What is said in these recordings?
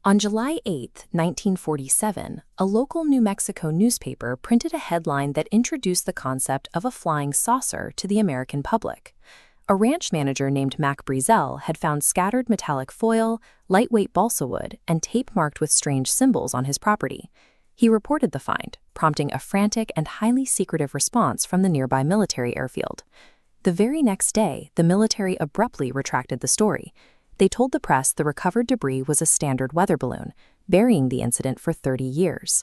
On July 8, 1947, a local New Mexico newspaper printed a headline that introduced the concept of a flying saucer to the American public. A ranch manager named Mac Brezel had found scattered metallic foil, lightweight balsa wood, and tape marked with strange symbols on his property. He reported the find, prompting a frantic and highly secretive response from the nearby military airfield. The very next day, the military abruptly retracted the story. They told the press the recovered debris was a standard weather balloon, burying the incident for 30 years.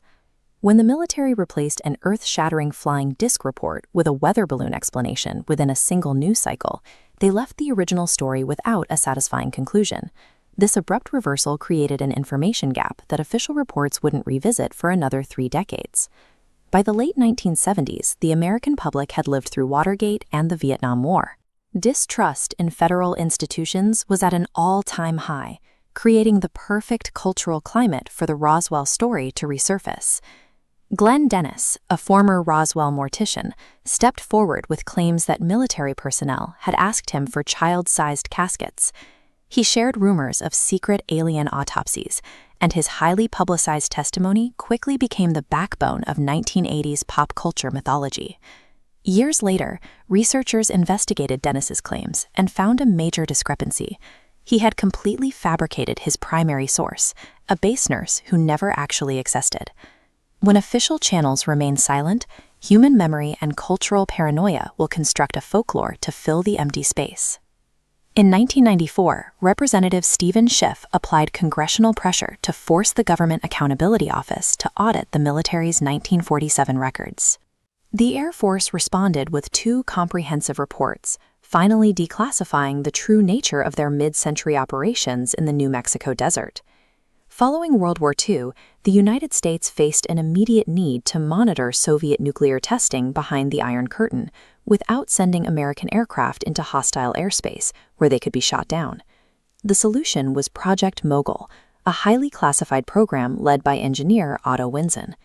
When the military replaced an earth-shattering flying disc report with a weather balloon explanation within a single news cycle, they left the original story without a satisfying conclusion. This abrupt reversal created an information gap that official reports wouldn't revisit for another 3 decades. By the late 1970s, the American public had lived through Watergate and the Vietnam War. Distrust in federal institutions was at an all-time high, creating the perfect cultural climate for the Roswell story to resurface. Glenn Dennis, a former Roswell mortician, stepped forward with claims that military personnel had asked him for child-sized caskets. He shared rumors of secret alien autopsies, and his highly publicized testimony quickly became the backbone of 1980s pop culture mythology. Years later, researchers investigated Dennis's claims and found a major discrepancy. He had completely fabricated his primary source, a base nurse who never actually existed. When official channels remain silent, human memory and cultural paranoia will construct a folklore to fill the empty space. In 1994, Representative Stephen Schiff applied congressional pressure to force the Government Accountability Office to audit the military's 1947 records. The Air Force responded with 2 comprehensive reports, finally declassifying the true nature of their mid-century operations in the New Mexico desert. Following World War II, the United States faced an immediate need to monitor Soviet nuclear testing behind the Iron Curtain without sending American aircraft into hostile airspace where they could be shot down. The solution was Project Mogul, a highly classified program led by engineer Otto Winzen.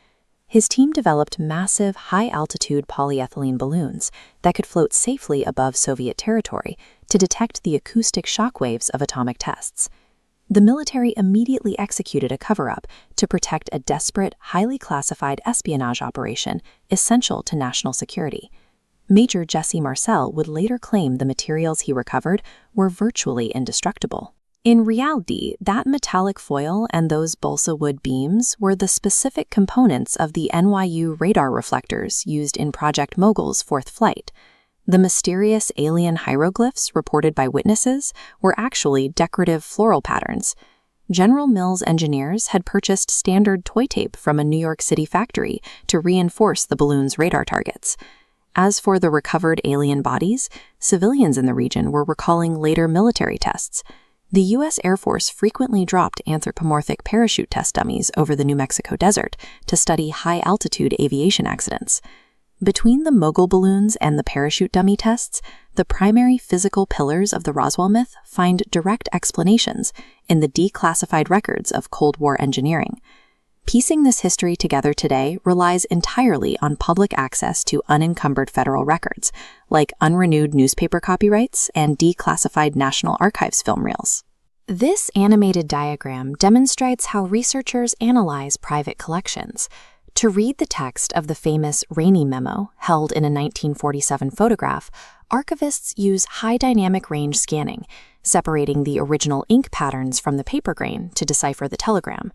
His team developed massive, high-altitude polyethylene balloons that could float safely above Soviet territory to detect the acoustic shockwaves of atomic tests. The military immediately executed a cover-up to protect a desperate, highly classified espionage operation essential to national security. Major Jesse Marcel would later claim the materials he recovered were virtually indestructible. In reality, that metallic foil and those balsa wood beams were the specific components of the NYU radar reflectors used in Project Mogul's 4th flight. The mysterious alien hieroglyphs reported by witnesses were actually decorative floral patterns. General Mills engineers had purchased standard toy tape from a New York City factory to reinforce the balloon's radar targets. As for the recovered alien bodies, civilians in the region were recalling later military tests. The U.S. Air Force frequently dropped anthropomorphic parachute test dummies over the New Mexico desert to study high-altitude aviation accidents. Between the Mogul balloons and the parachute dummy tests, the primary physical pillars of the Roswell myth find direct explanations in the declassified records of Cold War engineering. Piecing this history together today relies entirely on public access to unencumbered federal records, like unrenewed newspaper copyrights and declassified National Archives film reels. This animated diagram demonstrates how researchers analyze private collections. To read the text of the famous Rainey memo, held in a 1947 photograph, archivists use high dynamic range scanning, separating the original ink patterns from the paper grain to decipher the telegram.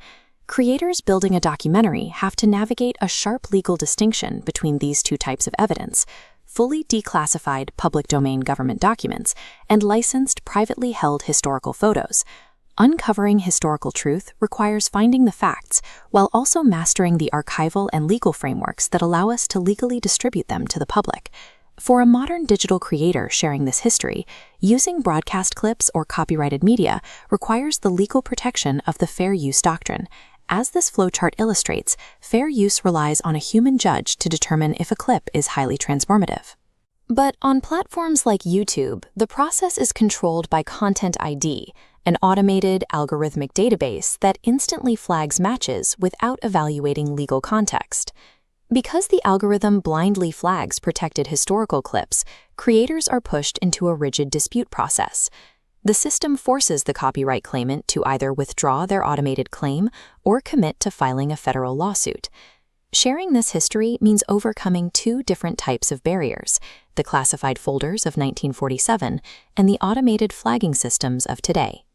Creators building a documentary have to navigate a sharp legal distinction between these 2 types of evidence: fully declassified public domain government documents and licensed privately held historical photos. Uncovering historical truth requires finding the facts while also mastering the archival and legal frameworks that allow us to legally distribute them to the public. For a modern digital creator sharing this history, using broadcast clips or copyrighted media requires the legal protection of the fair use doctrine. As this flowchart illustrates, fair use relies on a human judge to determine if a clip is highly transformative. But on platforms like YouTube, the process is controlled by Content ID, an automated, algorithmic database that instantly flags matches without evaluating legal context. Because the algorithm blindly flags protected historical clips, creators are pushed into a rigid dispute process. The system forces the copyright claimant to either withdraw their automated claim or commit to filing a federal lawsuit. Sharing this history means overcoming two different types of barriers: the classified folders of 1947 and the automated flagging systems of today.